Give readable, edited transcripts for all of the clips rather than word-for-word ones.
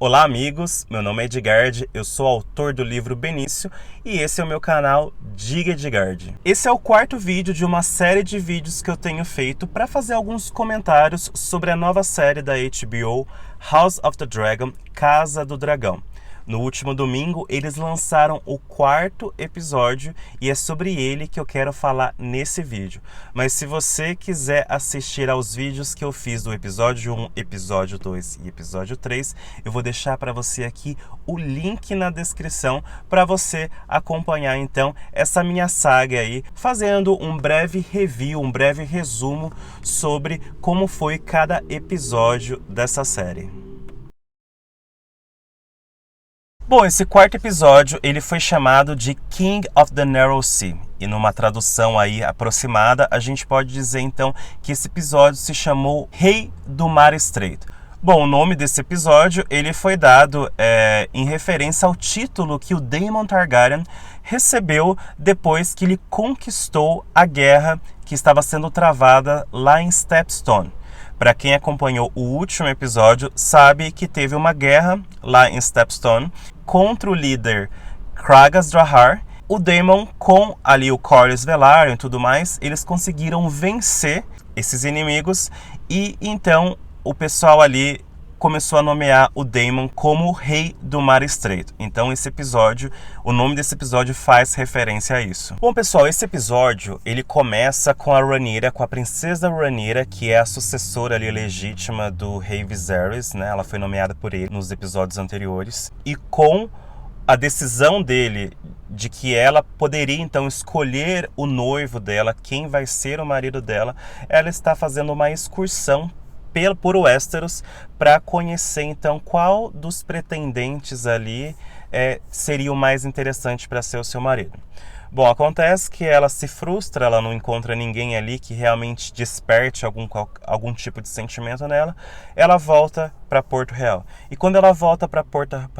Olá amigos, meu nome é Edgard, eu sou autor do livro Benício e esse é o meu canal Diga Edgard. Esse é o quarto vídeo de uma série de vídeos que eu tenho feito para fazer alguns comentários sobre a nova série da HBO House of the Dragon, Casa do Dragão. No último domingo, eles lançaram o quarto episódio e é sobre ele que eu quero falar nesse vídeo. Mas se você quiser assistir aos vídeos que eu fiz do episódio 1, episódio 2 e episódio 3, eu vou deixar para você aqui o link na descrição para você acompanhar então essa minha saga aí, fazendo um breve review, um breve resumo sobre como foi cada episódio dessa série. Bom, esse quarto episódio ele foi chamado de King of the Narrow Sea. E numa tradução aí aproximada, a gente pode dizer então que esse episódio se chamou Rei do Mar Estreito. Bom, o nome desse episódio ele foi dado em referência ao título que o Daemon Targaryen recebeu depois que ele conquistou a guerra que estava sendo travada lá em Stepstone. Para quem acompanhou o último episódio, sabe que teve uma guerra lá em Stepstone contra o líder Kragas Drahar. O Daemon, com ali o Corlys Velaryon e tudo mais, eles conseguiram vencer esses inimigos e então o pessoal ali começou a nomear o Daemon como o Rei do Mar Estreito. Então esse episódio, o nome desse episódio faz referência a isso. Bom pessoal, esse episódio ele começa com a Rhaenyra, com a princesa Rhaenyra, que é a sucessora ali legítima do rei Viserys, né? Ela foi nomeada por ele nos episódios anteriores. E com a decisão dele de que ela poderia então escolher o noivo dela, quem vai ser o marido dela, ela está fazendo uma excursão por Westeros para conhecer então qual dos pretendentes ali seria o mais interessante para ser o seu marido. Bom, acontece que ela se frustra, ela não encontra ninguém ali que realmente desperte algum tipo de sentimento nela, ela volta para Porto Real. E quando ela volta para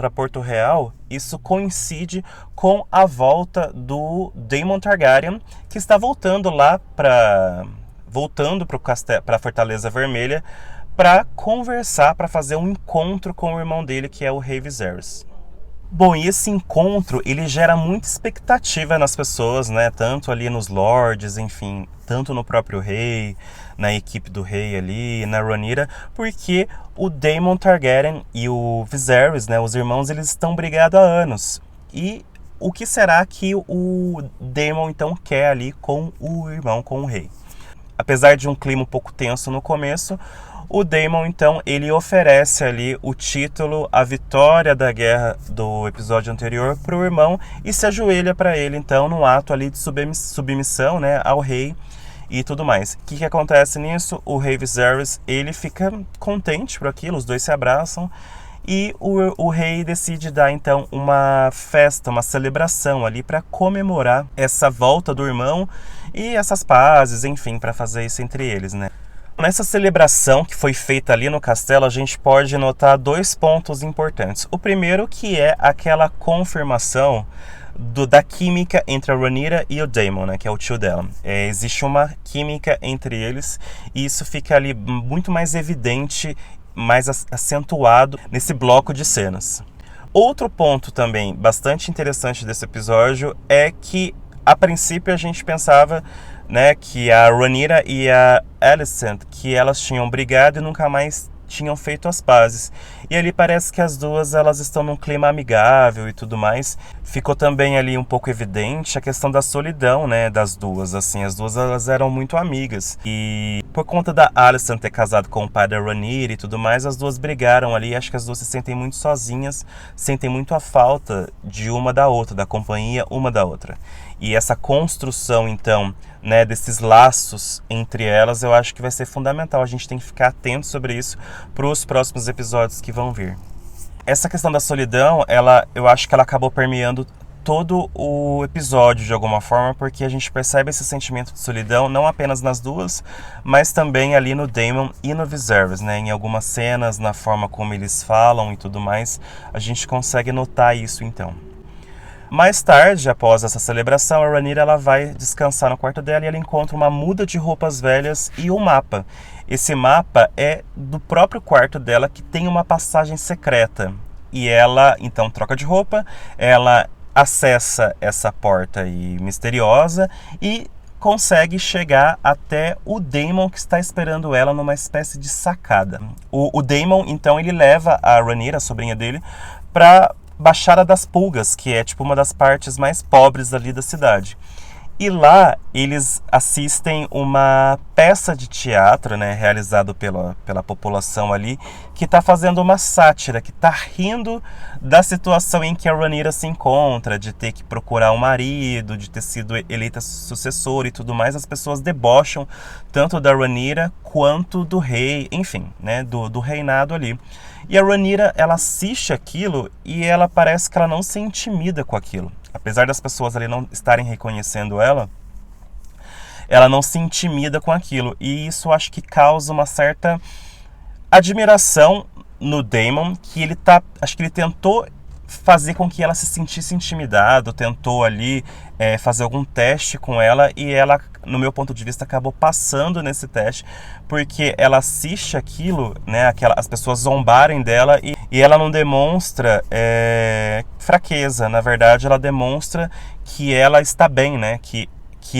Porto Real, isso coincide com a volta do Daemon Targaryen, que está voltando lá para a Fortaleza Vermelha para conversar, para fazer um encontro com o irmão dele, que é o rei Viserys. Bom, e esse encontro, ele gera muita expectativa nas pessoas, né? Tanto ali nos lords, enfim, tanto no próprio rei, na equipe do rei ali, na Rhaenyra, porque o Daemon Targaryen e o Viserys, né, os irmãos, eles estão brigados há anos. E o que será que o Daemon, então, quer ali com o irmão, com o rei? Apesar de um clima um pouco tenso no começo, o Daemon, então, ele oferece ali o título, a vitória da guerra do episódio anterior para o irmão e se ajoelha para ele, então, num ato ali de submissão, né, ao rei e tudo mais. O que acontece nisso? O rei Viserys, ele fica contente por aquilo, os dois se abraçam e o rei decide dar, então, uma festa, uma celebração ali para comemorar essa volta do irmão e essas pazes, enfim, para fazer isso entre eles, né? Nessa celebração que foi feita ali no castelo, a gente pode notar dois pontos importantes. O primeiro que é aquela confirmação da química entre a Rhaenyra e o Daemon, né, que é o tio dela. Existe uma química entre eles e isso fica ali muito mais evidente, mais acentuado nesse bloco de cenas. Outro ponto também bastante interessante desse episódio é que a princípio a gente pensava, né, que a Rhaenyra e a Alicent, que elas tinham brigado e nunca mais tinham feito as pazes. E ali parece que as duas elas estão num clima amigável e tudo mais. Ficou também ali um pouco evidente a questão da solidão, né, das duas. Assim, as duas elas eram muito amigas. E por conta da Alicent ter casado com o pai da Rhaenyra e tudo mais, as duas brigaram ali. Acho que as duas se sentem muito sozinhas, sentem muito a falta de uma da outra, da companhia uma da outra. E essa construção, então, né, desses laços entre elas, eu acho que vai ser fundamental. A gente tem que ficar atento sobre isso para os próximos episódios que vão vir. Essa questão da solidão, eu acho que ela acabou permeando todo o episódio de alguma forma, porque a gente percebe esse sentimento de solidão não apenas nas duas, mas também ali no Daemon e no Viserys, né? Em algumas cenas, na forma como eles falam e tudo mais, a gente consegue notar isso então. Mais tarde, após essa celebração, a Rhaenyra ela vai descansar no quarto dela e ela encontra uma muda de roupas velhas e um mapa. Esse mapa é do próprio quarto dela, que tem uma passagem secreta. e ela então troca de roupa, ela acessa essa porta aí misteriosa e consegue chegar até o Daemon, que está esperando ela numa espécie de sacada. O Daemon, então, ele leva a Rhaenyra, a sobrinha dele, para Baixada das Pulgas, que é tipo uma das partes mais pobres ali da cidade. E lá eles assistem uma peça de teatro, né, realizado pela população ali, que está fazendo uma sátira, que está rindo da situação em que a Rhaenyra se encontra, de ter que procurar um marido, de ter sido eleita sucessora e tudo mais. As pessoas debocham tanto da Rhaenyra quanto do rei, enfim, né, do reinado ali. E a Rhaenyra, ela assiste aquilo e ela parece que ela não se intimida com aquilo. Apesar das pessoas ali não estarem reconhecendo ela não se intimida com aquilo. E isso acho que causa uma certa admiração no Daemon, que acho que ele tentou fazer com que ela se sentisse intimidada, tentou ali fazer algum teste com ela, e ela, no meu ponto de vista, acabou passando nesse teste, porque ela assiste aquilo, né, as pessoas zombarem dela, e ela não demonstra fraqueza. Na verdade, ela demonstra que ela está bem, né, que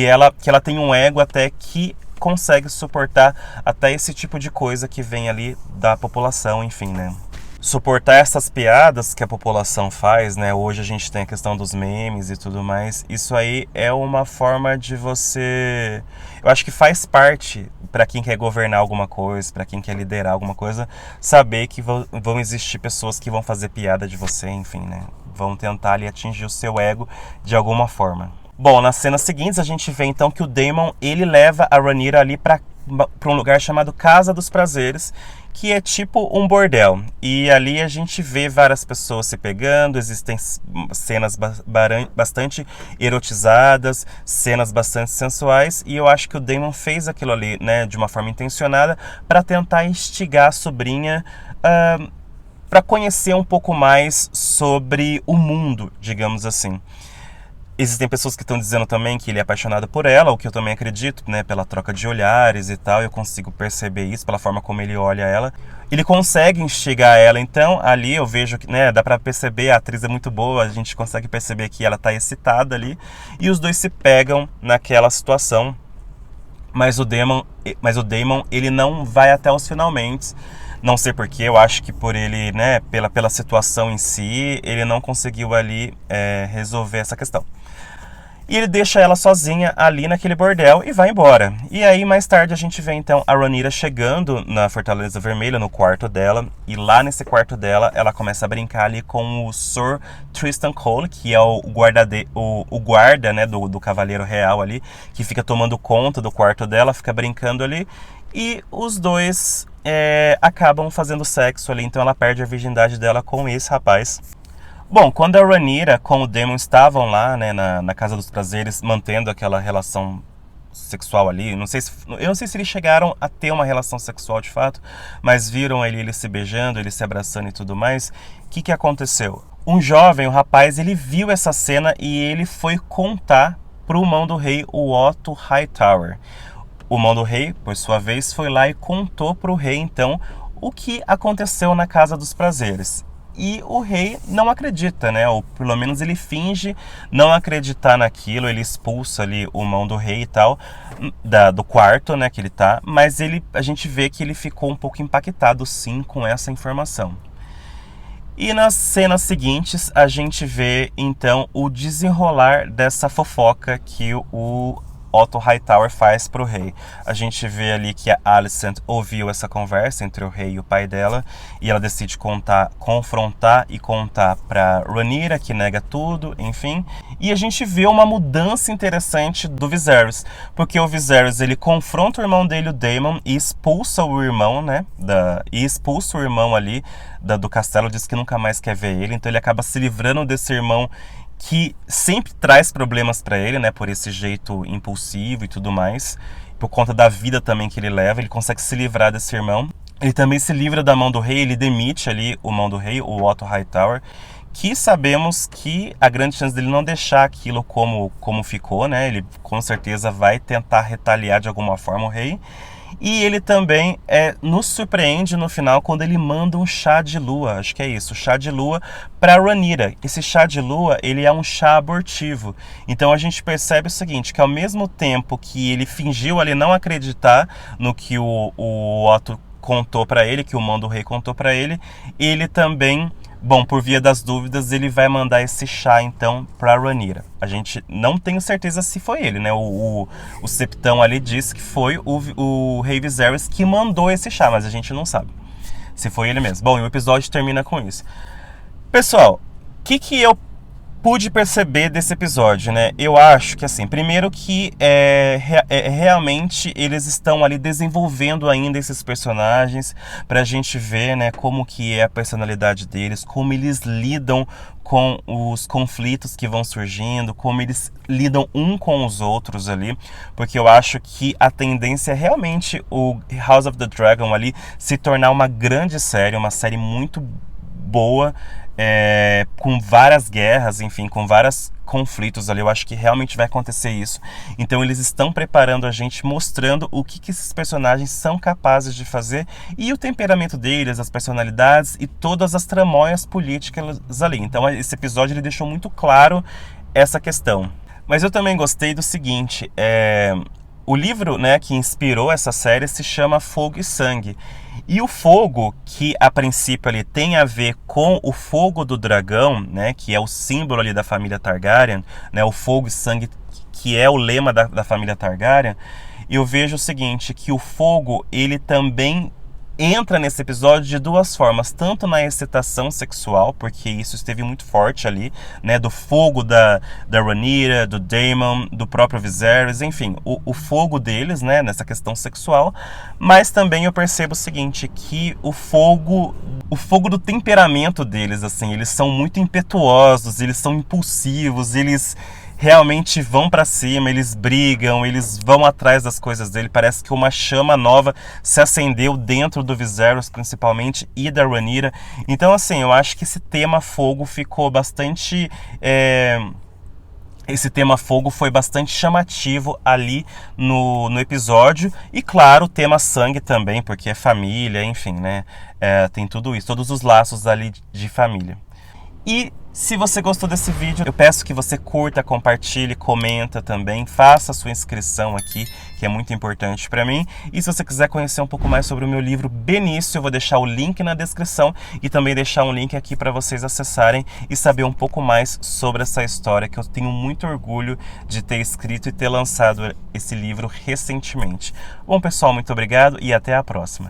ela tem um ego até que consegue suportar até esse tipo de coisa que vem ali da população, enfim, né. Suportar essas piadas que a população faz, né? Hoje a gente tem a questão dos memes e tudo mais. Isso aí é uma forma de você... Eu acho que faz parte, para quem quer governar alguma coisa, para quem quer liderar alguma coisa, saber que vão existir pessoas que vão fazer piada de você, enfim, né? Vão tentar ali atingir o seu ego de alguma forma. Bom, nas cenas seguintes a gente vê então que o Daemon, ele leva a Rhaenyra ali para um lugar chamado Casa dos Prazeres, que é tipo um bordel. E ali a gente vê várias pessoas se pegando, existem cenas bastante erotizadas, cenas bastante sensuais, e eu acho que o Daemon fez aquilo ali, né, de uma forma intencionada, para tentar instigar a sobrinha para conhecer um pouco mais sobre o mundo, digamos assim. Existem pessoas que estão dizendo também que ele é apaixonado por ela, o que eu também acredito, né, pela troca de olhares e tal, eu consigo perceber isso pela forma como ele olha ela. Ele consegue instigar ela, então ali eu vejo que, né, dá pra perceber, a atriz é muito boa, a gente consegue perceber que ela tá excitada ali, e os dois se pegam naquela situação, mas o Daemon, ele não vai até os finalmente. Não sei porquê, eu acho que por ele, né, pela situação em si, ele não conseguiu ali resolver essa questão. E ele deixa ela sozinha ali naquele bordel e vai embora. E aí mais tarde a gente vê então a Rhaenyra chegando na Fortaleza Vermelha, no quarto dela. E lá nesse quarto dela, ela começa a brincar ali com o Sir Tristan Cole, que é o guarda, né, do Cavaleiro Real ali, que fica tomando conta do quarto dela, fica brincando ali. E os dois acabam fazendo sexo ali, então ela perde a virgindade dela com esse rapaz. Bom, quando a Rhaenyra com o Daemon estavam lá, né, na Casa dos Prazeres, mantendo aquela relação sexual ali, eu não sei se eles chegaram a ter uma relação sexual de fato, mas viram ele se beijando, ele se abraçando e tudo mais. O que aconteceu? Um jovem, o rapaz, ele viu essa cena e ele foi contar pro Mão do Rei, o Otto Hightower. O Mão do Rei, por sua vez, foi lá e contou pro rei, então, o que aconteceu na Casa dos Prazeres. E o rei não acredita, né? Ou pelo menos ele finge não acreditar naquilo, ele expulsa ali o Mão do Rei e tal, do quarto, né, que ele tá, mas a gente vê que ele ficou um pouco impactado, sim, com essa informação. E nas cenas seguintes, a gente vê, então, o desenrolar dessa fofoca que o Otto Hightower faz pro rei. A gente vê ali que a Alicent ouviu essa conversa entre o rei e o pai dela, e ela decide confrontar e contar pra Rhaenyra, que nega tudo, enfim. E a gente vê uma mudança interessante do Viserys, porque o Viserys, ele confronta o irmão dele, o Daemon, e expulsa o irmão, né, ali do castelo, diz que nunca mais quer ver ele, então ele acaba se livrando desse irmão que sempre traz problemas para ele, né, por esse jeito impulsivo e tudo mais, por conta da vida também que ele leva, ele consegue se livrar desse irmão. Ele também se livra da Mão do Rei, ele demite ali o Mão do Rei, o Otto Hightower, que sabemos que a grande chance dele não deixar aquilo como ficou, né, ele com certeza vai tentar retaliar de alguma forma o rei. E ele também nos surpreende no final quando ele manda um chá de lua, acho que é isso, chá de lua para Rhaenyra. Esse chá de lua, ele é um chá abortivo. Então a gente percebe o seguinte, que ao mesmo tempo que ele fingiu ali não acreditar no que o Otto contou para ele, que o Mão do Rei contou para ele, ele também, bom, por via das dúvidas, ele vai mandar esse chá então para Rhaenyra. A gente não tem certeza se foi ele, né? O Septão ali disse que foi o Rei Viserys que mandou esse chá, mas a gente não sabe se foi ele mesmo. Bom, e o episódio termina com isso. Pessoal, o que eu pude perceber desse episódio, né? Eu acho que, assim, primeiro que realmente eles estão ali desenvolvendo ainda esses personagens pra gente ver, né, como que é a personalidade deles, como eles lidam com os conflitos que vão surgindo, como eles lidam um com os outros ali, porque eu acho que a tendência é realmente o House of the Dragon ali se tornar uma grande série, uma série muito boa, com várias guerras, enfim, com vários conflitos ali. Eu acho que realmente vai acontecer isso. Então eles estão preparando a gente, mostrando o que esses personagens são capazes de fazer e o temperamento deles, as personalidades e todas as tramóias políticas ali. Então esse episódio ele deixou muito claro essa questão. Mas eu também gostei do seguinte, o livro, né, que inspirou essa série se chama Fogo e Sangue. E o fogo, que a princípio ele tem a ver com o fogo do dragão, né, que é o símbolo ali da família Targaryen, né, o fogo e sangue, que é o lema da família Targaryen, eu vejo o seguinte, que o fogo ele também entra nesse episódio de duas formas, tanto na excitação sexual, porque isso esteve muito forte ali, né, do fogo da Rhaenyra, do Daemon, do próprio Viserys, enfim, o fogo deles, né, nessa questão sexual, mas também eu percebo o seguinte, que o fogo do temperamento deles, assim, eles são muito impetuosos, eles são impulsivos, eles realmente vão pra cima, eles brigam, eles vão atrás das coisas dele. Parece que uma chama nova se acendeu dentro do Viserys, principalmente, e da Rhaenyra. Então, assim, eu acho que esse tema fogo ficou bastante... Esse tema fogo foi bastante chamativo ali no episódio. E, claro, o tema sangue também, porque é família, enfim, né? Tem tudo isso, todos os laços ali de família. E se você gostou desse vídeo, eu peço que você curta, compartilhe, comenta também, faça a sua inscrição aqui, que é muito importante para mim. E se você quiser conhecer um pouco mais sobre o meu livro Benício, eu vou deixar o link na descrição e também deixar um link aqui para vocês acessarem e saber um pouco mais sobre essa história, que eu tenho muito orgulho de ter escrito e ter lançado esse livro recentemente. Bom, pessoal, muito obrigado e até a próxima.